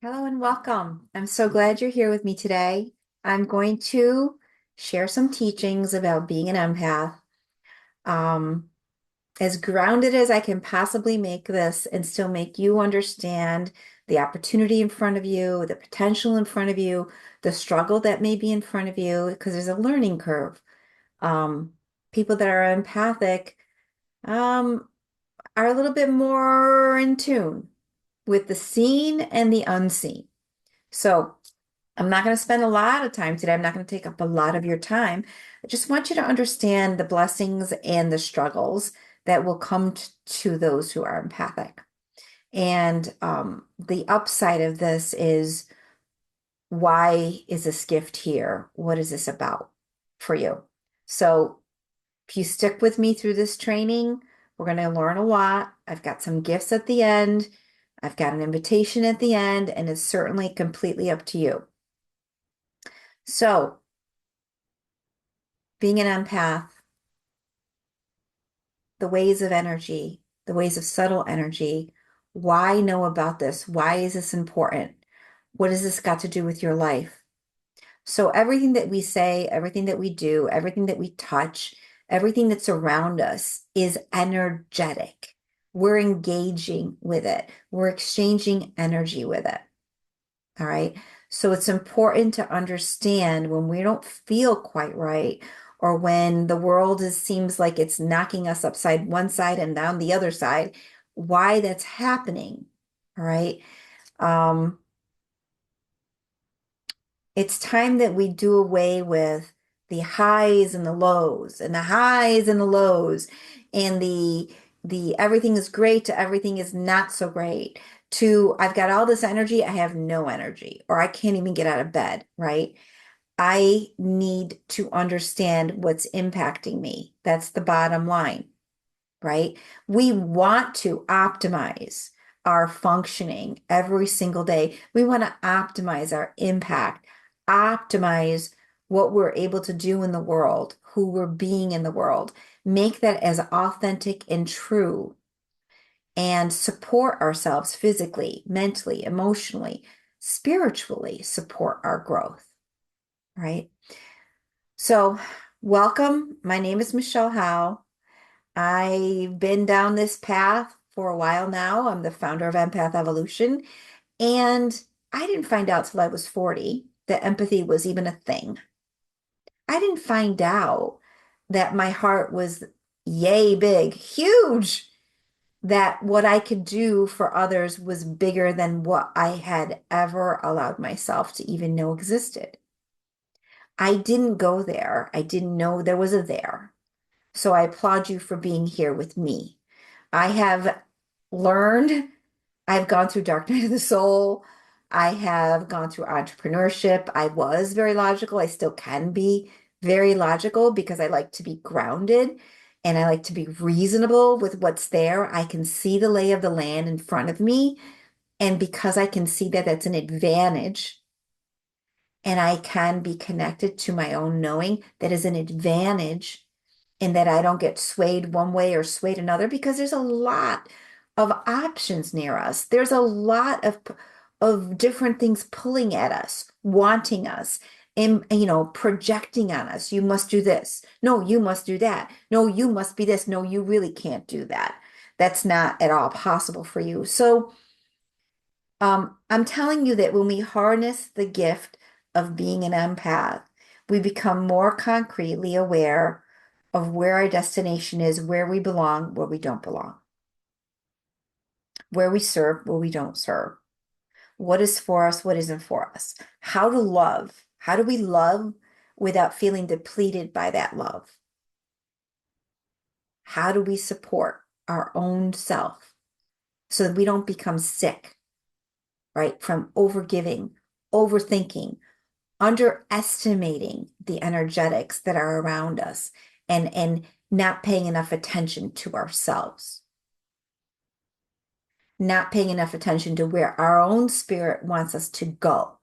Hello and welcome. I'm so glad you're here with me today. I'm going to share some teachings about being an empath, um, as grounded as I can possibly make this and still make you understand the opportunity in front of you, the potential in front of you, the struggle that may be in front of you, because there's a learning curve. Um, People that are empathic, um, are a little bit more in tune with the seen and the unseen. So, I'm not going to spend a lot of time today. I'm not going to take up a lot of your time. I just want you to understand the blessings and the struggles that will come to those who are empathic. And the upside of this is, why is this gift here? What is this about for you? So if you stick with me through this training, we're going to learn a lot. I've got some gifts at the end. I've got an invitation at the end, and it's certainly completely up to you. So, being an empath, the ways of energy, the ways of subtle energy. Why know about this? Why is this important? What has this got to do with your life? So, everything that we say, everything that we do, everything that we touch, everything that's around us is energetic. We're engaging with it, we're exchanging energy with it. All right. So it's important to understand when we don't feel quite right, or when the world seems like it's knocking us upside one side and down the other side, why that's happening. All right. Um, it's time that we do away with the highs and the lows and the highs and the lows and the everything is great to everything is not so great to I've got all this energy, I have no energy, or I can't even get out of bed, right? I need to understand what's impacting me. That's the bottom line, right? We want to optimize our functioning every single day. We want to optimize our impact, optimize what we're able to do in the world, who we're being in the world, make that as authentic and true, and support ourselves physically, mentally, emotionally, spiritually, support our growth, right? So, welcome. My name is Michelle Howe. I've been down this path for a while now. I'm the founder of Empath Evolution, and I didn't find out till I was 40 that empathy was even a thing. I didn't find out that my heart was yay big, huge, that what I could do for others was bigger than what I had ever allowed myself to even know existed. I didn't go there. I didn't know there was a there. So I applaud you for being here with me. I have learned, I've gone through dark night of the soul. I have gone through entrepreneurship. I was very logical. I still can be very logical because I like to be grounded and I like to be reasonable with what's there. I can see the lay of the land in front of me. And because I can see that, that's an advantage. And I can be connected to my own knowing, that is an advantage, and that I don't get swayed one way or swayed another, because there's a lot of options near us. There's a lot of different things pulling at us, wanting us, and projecting on us. You must do this. No, you must do that. No, you must be this. No, you really can't do that. That's not at all possible for you. So, I'm telling you that when we harness the gift of being an empath, we become more concretely aware of where our destination is, where we belong, where we don't belong, where we serve, where we don't serve, what is for us, what isn't for us, how to love. How do we love without feeling depleted by that love? How do we support our own self so that we don't become sick, right, from overgiving, overthinking, underestimating the energetics that are around us, and not paying enough attention to ourselves, not paying enough attention to where our own spirit wants us to go.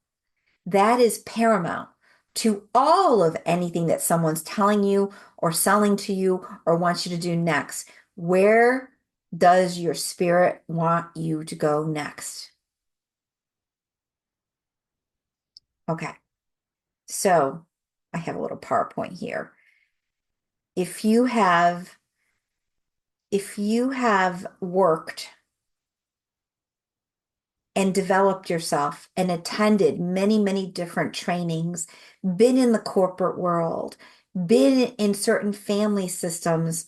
That is paramount to all of anything that someone's telling you or selling to you or wants you to do next. Where does your spirit want you to go next? Okay. So I have a little PowerPoint here. If you have if you have worked and developed yourself and attended many, many different trainings, been in the corporate world, been in certain family systems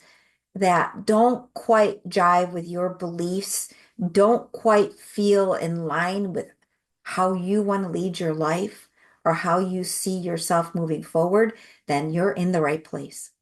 that don't quite jive with your beliefs, don't quite feel in line with how you want to lead your life or how you see yourself moving forward, then you're in the right place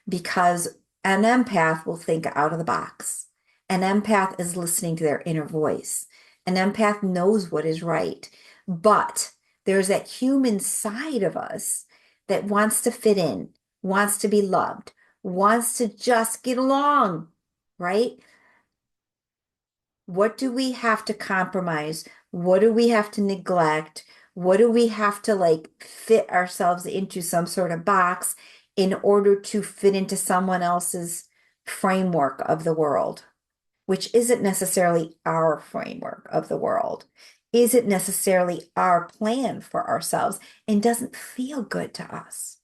because an empath will think out of the box. An empath is listening to their inner voice. An empath knows what is right, but there's that human side of us that wants to fit in, wants to be loved, wants to just get along, right? What do we have to compromise? What do we have to neglect? What do we have to like fit ourselves into some sort of box in order to fit into someone else's framework of the world, which isn't necessarily our framework of the world, isn't necessarily our plan for ourselves, and doesn't feel good to us.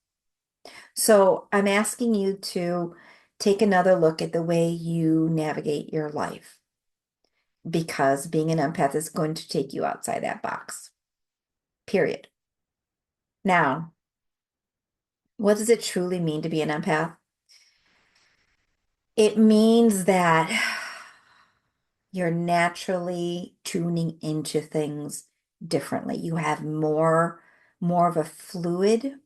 So I'm asking you to take another look at the way you navigate your life because being an empath is going to take you outside that box, period. Now, what does it truly mean to be an empath? It means that you're naturally tuning into things differently. You have more of a fluid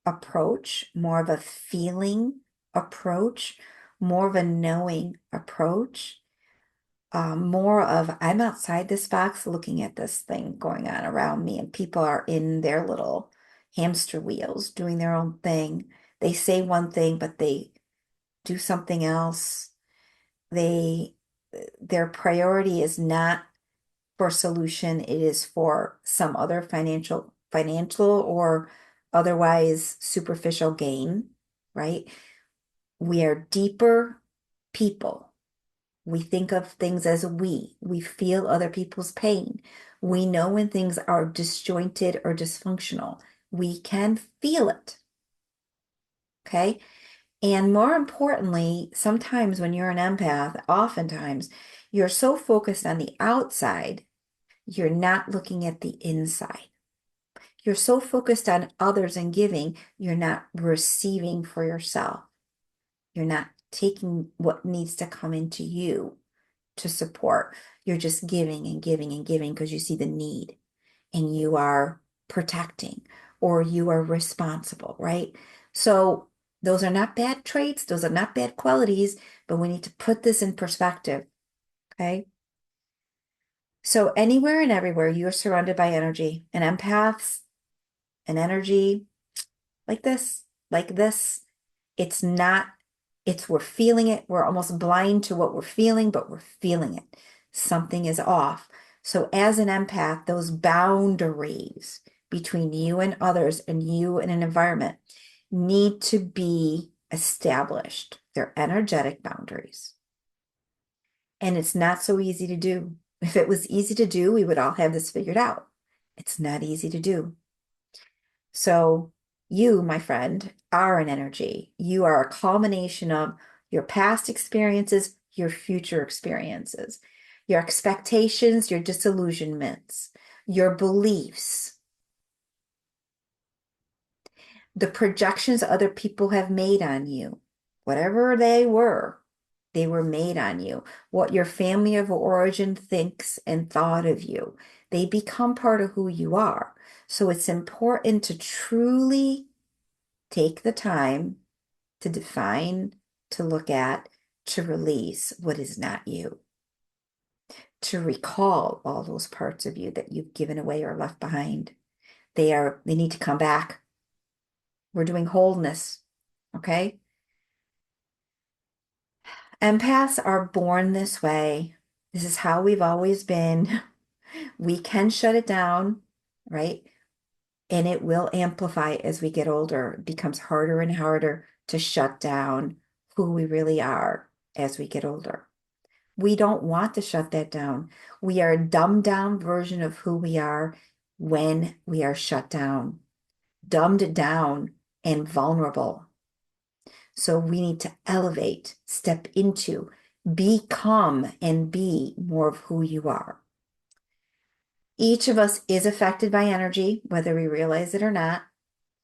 approach, more of a feeling approach, more of a knowing approach. More of I'm outside this box looking at this thing going on around me, and people are in their little hamster wheels doing their own thing. They say one thing, but they do something else. They their priority is not for solution, it is for some other financial or otherwise superficial gain, right? We are deeper people. We think of things as we. We feel other people's pain. We know when things are disjointed or dysfunctional. We can feel it. Okay. And more importantly, sometimes when you're an empath, oftentimes you're so focused on the outside, you're not looking at the inside. You're so focused on others and giving, you're not receiving for yourself. You're not taking what needs to come into you to support. You're just giving and giving and giving because you see the need and you are protecting or you are responsible, right? So those are not bad traits, those are not bad qualities, but we need to put this in perspective, okay? So anywhere and everywhere you are surrounded by energy and empaths and energy like this, it's not, it's we're feeling it. We're almost blind to what we're feeling, but we're feeling it. Something is off. So as an empath, those boundaries between you and others and you and an environment need to be established. They're energetic boundaries. And it's not so easy to do. If it was easy to do, we would all have this figured out. It's not easy to do. So you, my friend, are an energy. You are a culmination of your past experiences, your future experiences, your expectations, your disillusionments, your beliefs, the projections other people have made on you, whatever they were made on you. What your family of origin thinks and thought of you, they become part of who you are. So it's important to truly take the time to define, to look at, to release what is not you, to recall all those parts of you that you've given away or left behind. They need to come back. We're doing wholeness, okay? Empaths are born this way. This is how we've always been. We can shut it down, right? And it will amplify as we get older. It becomes harder and harder to shut down who we really are as we get older. We don't want to shut that down. We are a dumbed down version of who we are. when we are shut down, dumbed down, and vulnerable. So we need to elevate, step into, become, and be more of who you are. Each of us is affected by energy, whether we realize it or not.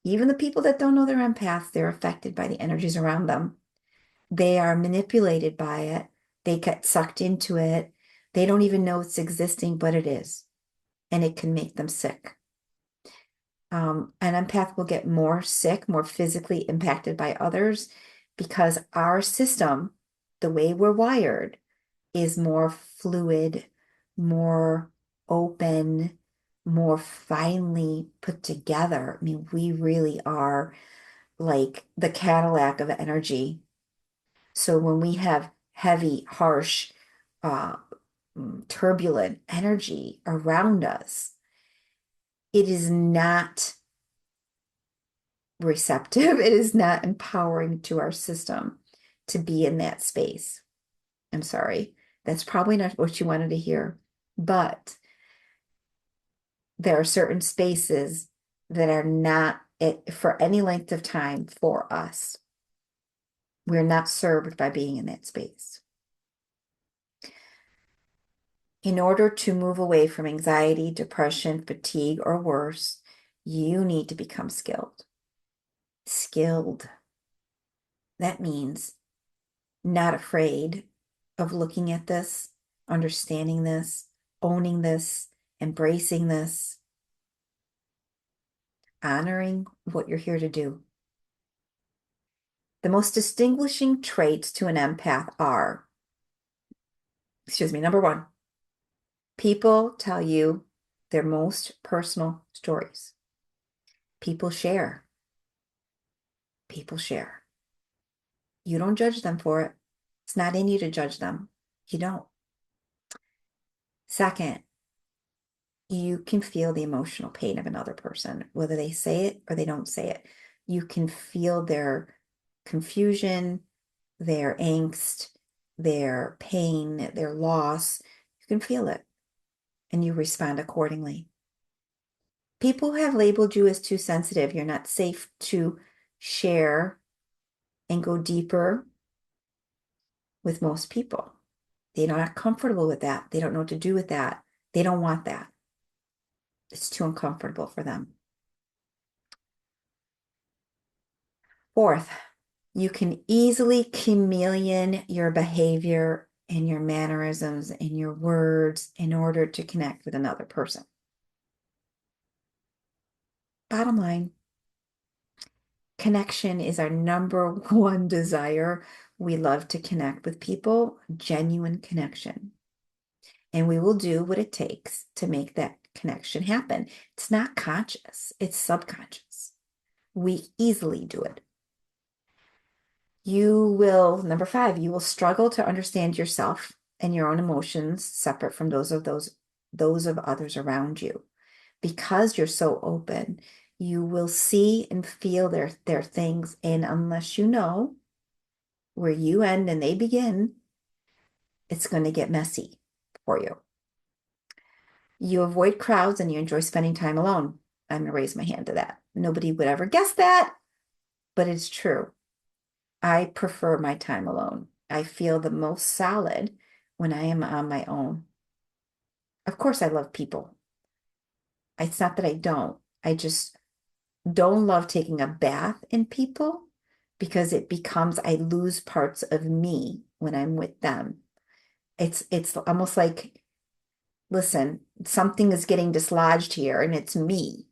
Even the people that don't know they're empaths, they're affected by the energies around them. They are manipulated by it. They get sucked into it. They don't even know it's existing, but it is. And it can make them sick. An empath will get more sick, more physically impacted by others because our system, the way we're wired, is more fluid, more open, more finely put together. I mean, we really are like the Cadillac of energy. So when we have heavy, harsh, uh, turbulent energy around us, it is not receptive. It is not empowering to our system to be in that space. I'm sorry. That's probably not what you wanted to hear, but there are certain spaces that are not it for any length of time for us. We're not served by being in that space. In order to move away from anxiety, depression, fatigue, or worse, you need to become skilled. Skilled. That means not afraid of looking at this, understanding this, owning this, embracing this, honoring what you're here to do. The most distinguishing traits to an empath are, number one, people tell you their most personal stories. People share. People share. You don't judge them for it. It's not in you to judge them. You don't. Second, you can feel the emotional pain of another person, whether they say it or they don't say it. You can feel their confusion, their angst, their pain, their loss. You can feel it and you respond accordingly. People have labeled you as too sensitive. You're not safe to share and go deeper with most people. They're not comfortable with that. They don't know what to do with that. They don't want that. It's too uncomfortable for them. Fourth, you can easily chameleon your behavior and your mannerisms and your words in order to connect with another person. Bottom line, connection is our number one desire. We love to connect with people, genuine connection. And we will do what it takes to make that connection happen. It's not conscious, it's subconscious. We easily do it. You will, number five, you will struggle to understand yourself and your own emotions separate from those of others around you. Because you're so open, you will see and feel their things, and unless you know where you end and they begin, it's going to get messy for you. You avoid crowds and you enjoy spending time alone. I'm going to raise my hand to that. Nobody would ever guess that, but it's true. I prefer my time alone. I feel the most solid when I am on my own. Of course, I love people. It's not that I don't. I just don't love taking a bath in people because it becomes, I lose parts of me when I'm with them. It's almost like, listen, something is getting dislodged here and it's me.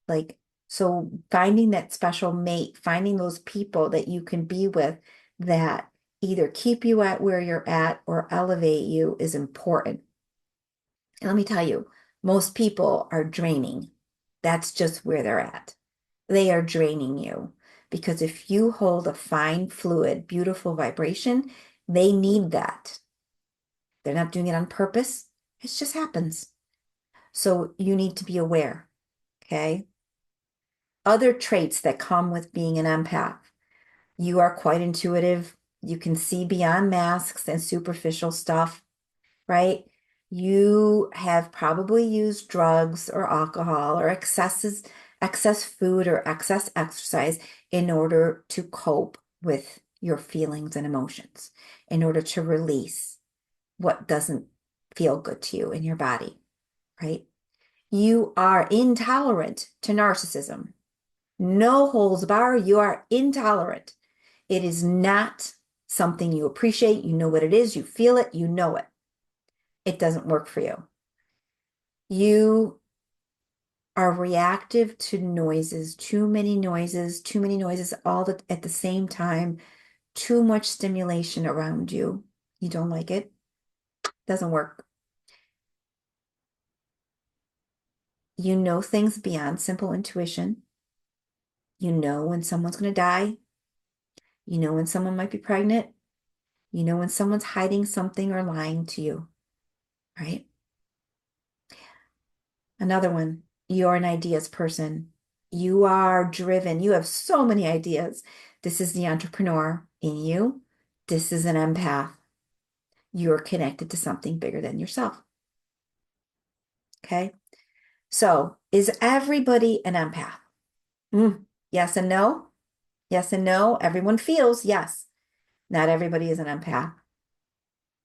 Like, so finding that special mate, finding those people that you can be with that either keep you at where you're at or elevate you is important. And let me tell you, most people are draining. That's just where they're at. They are draining you because if you hold a fine, fluid, beautiful vibration, they need that. They're not doing it on purpose. It just happens. So you need to be aware, okay? Other traits that come with being an empath. You are quite intuitive. You can see beyond masks and superficial stuff, right? You have probably used drugs or alcohol or excess food or excess exercise in order to cope with your feelings and emotions, in order to release what doesn't feel good to you in your body, right? You are intolerant to narcissism. No holds bar, you are intolerant. It is not something you appreciate. You know what it is, you feel it, you know it. It doesn't work for you. You are reactive to noises, too many noises at the same time, too much stimulation around you. You don't like it. Doesn't work. You know things beyond simple intuition. You know when someone's going to die. You know when someone might be pregnant. You know when someone's hiding something or lying to you, right? Another one, you're an ideas person. You are driven. You have so many ideas. This is the entrepreneur in you. This is an empath. You're connected to something bigger than yourself. Okay. So, is everybody an empath? Yes and no. Yes and no. Everyone feels, yes. Not everybody is an empath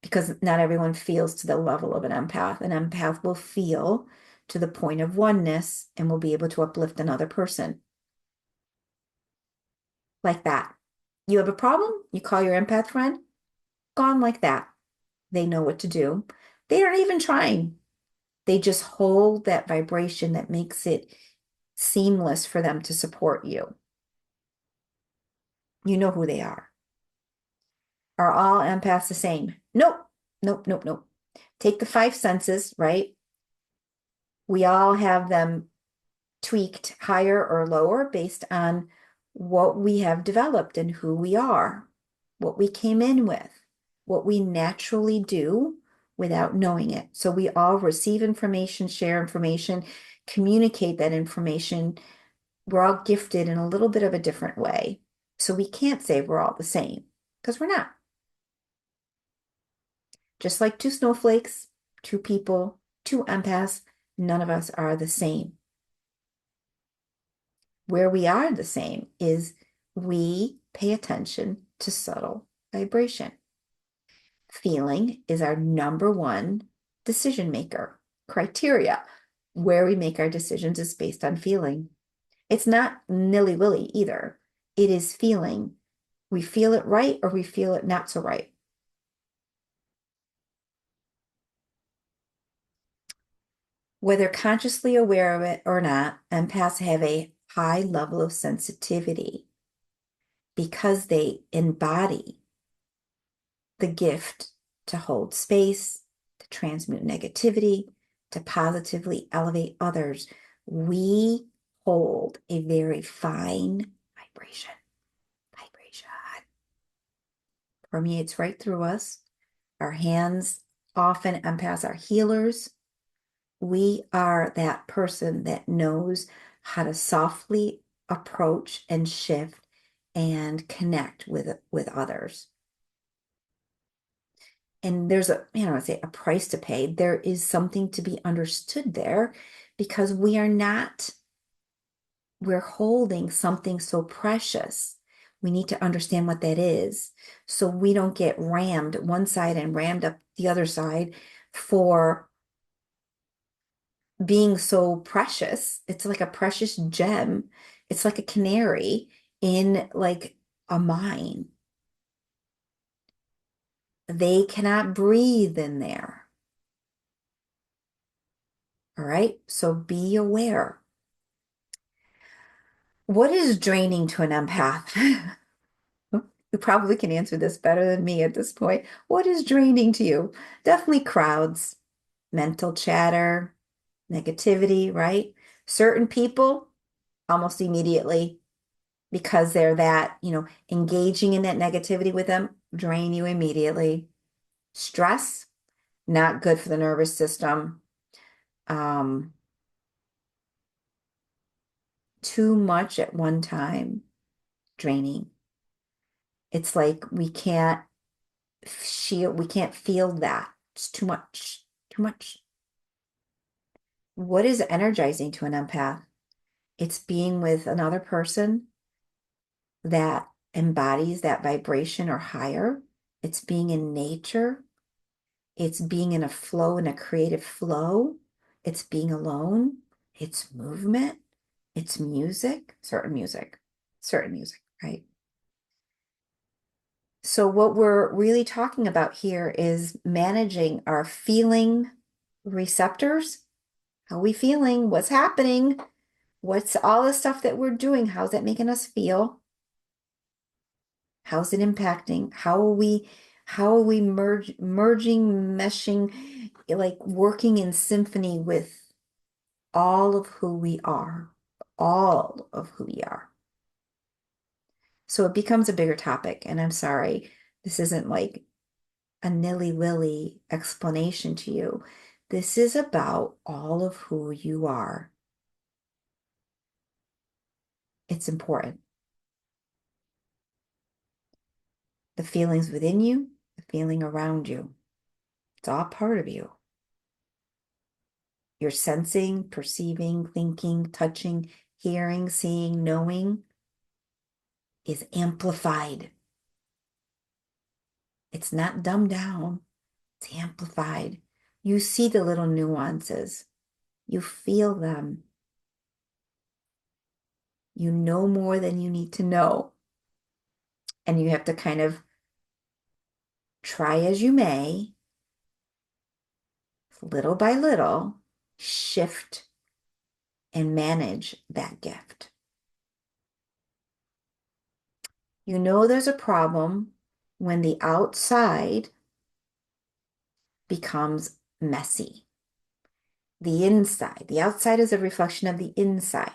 because not everyone feels to the level of an empath. An empath will feel to the point of oneness and will be able to uplift another person like that. You have a problem, you call your empath friend, gone like that. They know what to do. They aren't even trying. They just hold that vibration that makes it seamless for them to support you. You know who they are. Are all empaths the same? Nope. Nope, nope, nope. Take the five senses, right? We all have them tweaked higher or lower based on what we have developed and who we are, what we came in with, what we naturally do without knowing it. So we all receive information, share information, communicate that information. We're all gifted in a little bit of a different way. So we can't say we're all the same because we're not. Just like two snowflakes, two people, two empaths, none of us are the same. Where we are the same is we pay attention to subtle vibration. Feeling is our number one decision maker criteria. Where we make our decisions is based on feeling. It's not nilly-willy either. It is feeling. We feel it right or we feel it not so right. Whether consciously aware of it or not, empaths have a high level of sensitivity because they embody the gift to hold space, to transmute negativity, to positively elevate others. We hold a very fine vibration. Vibration permeates right through us. Our hands, often empaths are healers. We are that person that knows how to softly approach and shift and connect with others. And there's I say a price to pay. There is something to be understood there because we're holding something so precious. We need to understand what that is so we don't get rammed one side and rammed up the other side for being so precious. It's like a precious gem. It's like a canary in like a mine. They cannot breathe in there. All right. So be aware. What is draining to an empath? You probably can answer this better than me at this point. What is draining to you? Definitely crowds, mental chatter, negativity, right? Certain people almost immediately because they're that, engaging in that negativity with them, drain you immediately. Stress, not good for the nervous system. Um, too much at one time, draining. It's like we can't feel that. It's too much, How much? What is energizing to an empath? It's being with another person that embodies that vibration or higher. It's being in nature. It's being in a flow, in a creative flow. It's being alone. It's movement. It's music, certain music, right? So what we're really talking about here is managing our feeling receptors. How are we feeling? What's happening? What's all the stuff that we're doing? How's that making us feel? How's it impacting? How are we merging, meshing, like working in symphony with all of who we are, all of who we are. So it becomes a bigger topic. And I'm sorry, this isn't like a nilly-willy explanation to you. This is about all of who you are. It's important. The feelings within you, the feeling around you. It's all part of you. You're sensing, perceiving, thinking, touching, hearing, seeing, knowing is amplified. It's not dumbed down, it's amplified. You see the little nuances, you feel them. You know more than you need to know. And you have to kind of try as you may, little by little, shift and manage that gift. You know there's a problem when the outside becomes messy. The outside is a reflection of the inside.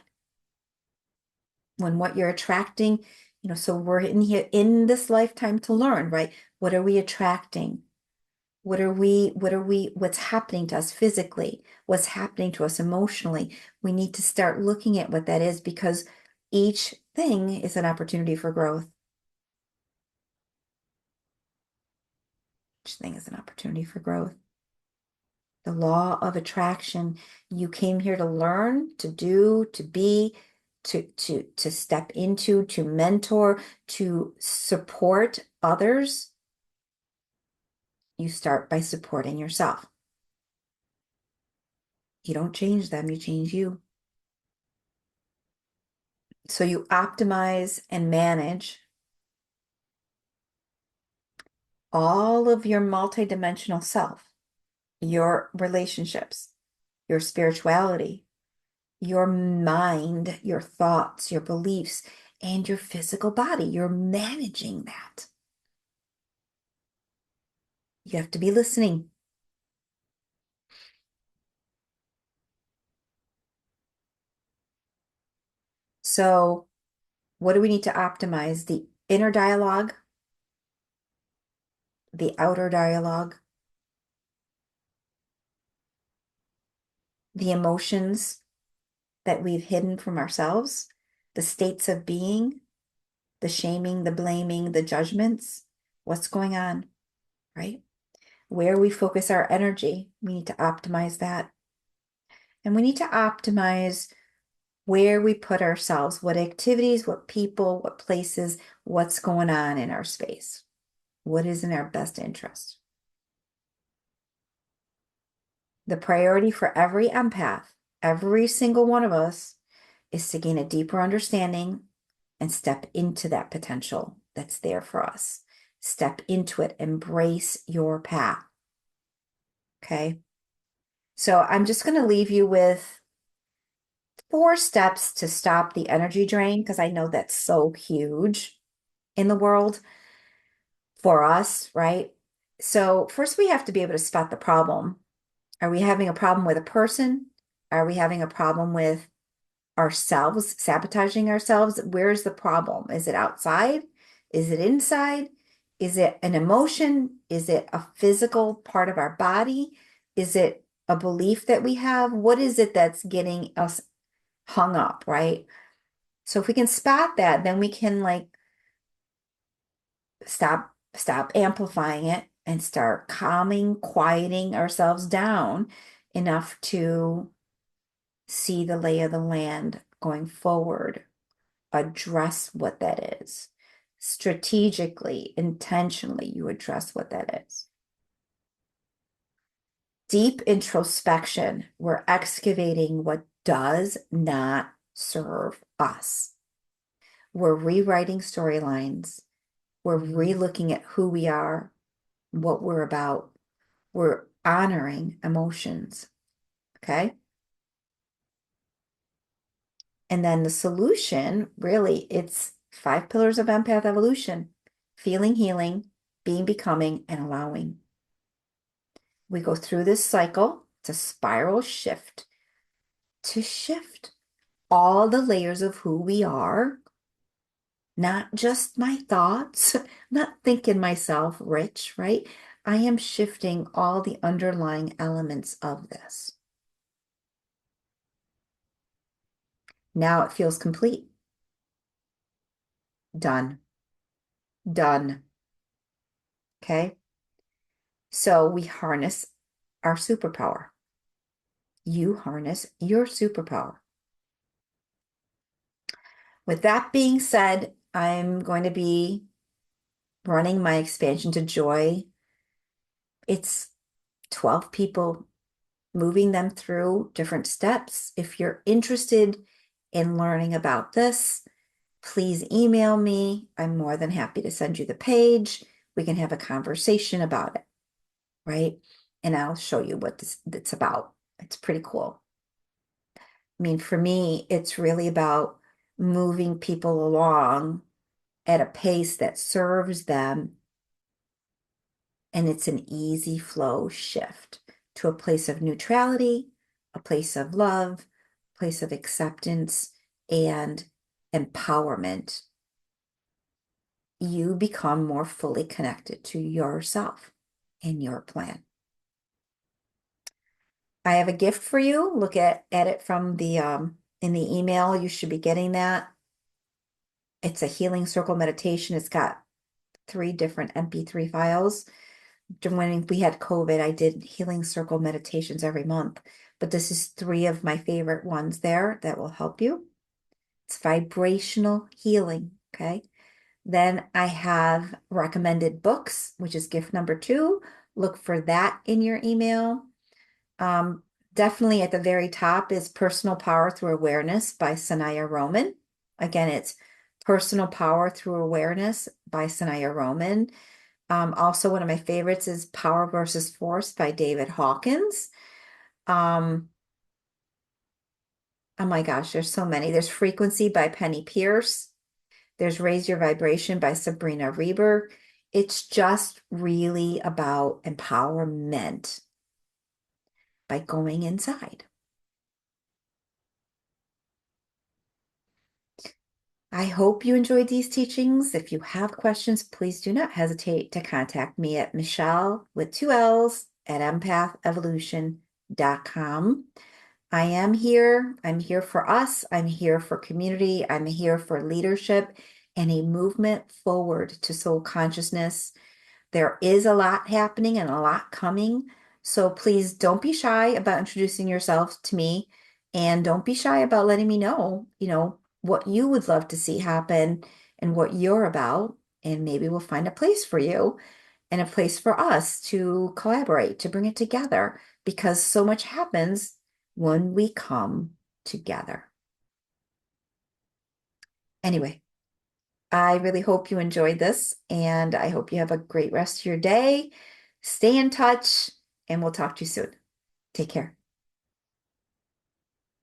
When what you're attracting, so we're in here in this lifetime to learn, right? What are we attracting? What's happening to us physically? What's happening to us emotionally? We need to start looking at what that is because each thing is an opportunity for growth. Each thing is an opportunity for growth. The law of attraction. You came here to learn, to do, to be, to step into, to mentor, to support others. You start by supporting yourself. You don't change them, you change you. So you optimize and manage all of your multidimensional self, your relationships, your spirituality, your mind, your thoughts, your beliefs, and your physical body. You're managing that. You have to be listening. So, what do we need to optimize? The inner dialogue, the outer dialogue, the emotions that we've hidden from ourselves, the states of being, the shaming, the blaming, the judgments. What's going on, right? Where we focus our energy, we need to optimize that. And we need to optimize where we put ourselves, what activities, what people, what places, what's going on in our space, what is in our best interest. The priority for every empath, every single one of us, is to gain a deeper understanding and step into that potential that's there for us. Step into it, embrace your path. Okay. So I'm just going to leave you with 4 steps to stop the energy drain because I know that's so huge in the world for us, right? So first we have to be able to spot the problem. Are we having a problem with a person? Are we having a problem with ourselves, sabotaging ourselves? Where's the problem? Is it outside? Is it inside? Is it an emotion? Is it a physical part of our body? Is it a belief that we have? What is it that's getting us hung up, right? So if we can spot that, then we can like stop amplifying it and start calming, quieting ourselves down enough to see the lay of the land going forward, address what that is. Strategically, intentionally, you address what that is. Deep introspection, we're excavating what does not serve us. We're rewriting storylines. We're re-looking at who we are, what we're about. We're honoring emotions. Okay. And then the solution, really, it's 5 pillars of empath evolution: feeling, healing, being, becoming, and allowing. We go through this cycle. It's a spiral shift to shift all the layers of who we are, not just my thoughts, not thinking myself rich, right? I am shifting all the underlying elements of this. Now it feels complete. Done. Done. Okay. So we harness our superpower. You harness your superpower. With that being said, I'm going to be running my expansion to joy. It's 12 people, moving them through different steps. If you're interested in learning about this, please email me. I'm more than happy to send you the page. We can have a conversation about it, right? And I'll show you what it's about. It's pretty cool. I mean, for me, it's really about moving people along at a pace that serves them. And it's an easy flow shift to a place of neutrality, a place of love, a place of acceptance and empowerment. You become more fully connected to yourself and your plan. I have a gift for you. Look at it from the in the email. You should be getting that. It's a healing circle meditation. It's got 3 different MP3 files. When we had COVID, I did healing circle meditations every month, but this is 3 of my favorite ones there that will help you. It's vibrational healing. Okay. Then I have recommended books, which is gift number 2. Look for that in your email. Definitely at the very top is Personal Power Through Awareness by Sanaya Roman. Again, it's Personal Power Through Awareness by Sanaya Roman. Also, one of my favorites is Power versus Force by David Hawkins. Oh my gosh, there's so many. There's Frequency by Penny Pierce. There's Raise Your Vibration by Sabrina Reber. It's just really about empowerment by going inside. I hope you enjoyed these teachings. If you have questions, please do not hesitate to contact me at Michelle with 2 L's at empathevolution.com. I am here. I'm here for us. I'm here for community. I'm here for leadership and a movement forward to soul consciousness. There is a lot happening and a lot coming. So please don't be shy about introducing yourself to me, and don't be shy about letting me know, what you would love to see happen and what you're about. And maybe we'll find a place for you and a place for us to collaborate, to bring it together, because so much happens when we come together. Anyway, I really hope you enjoyed this, and I hope you have a great rest of your day. Stay in touch, and we'll talk to you soon. Take care.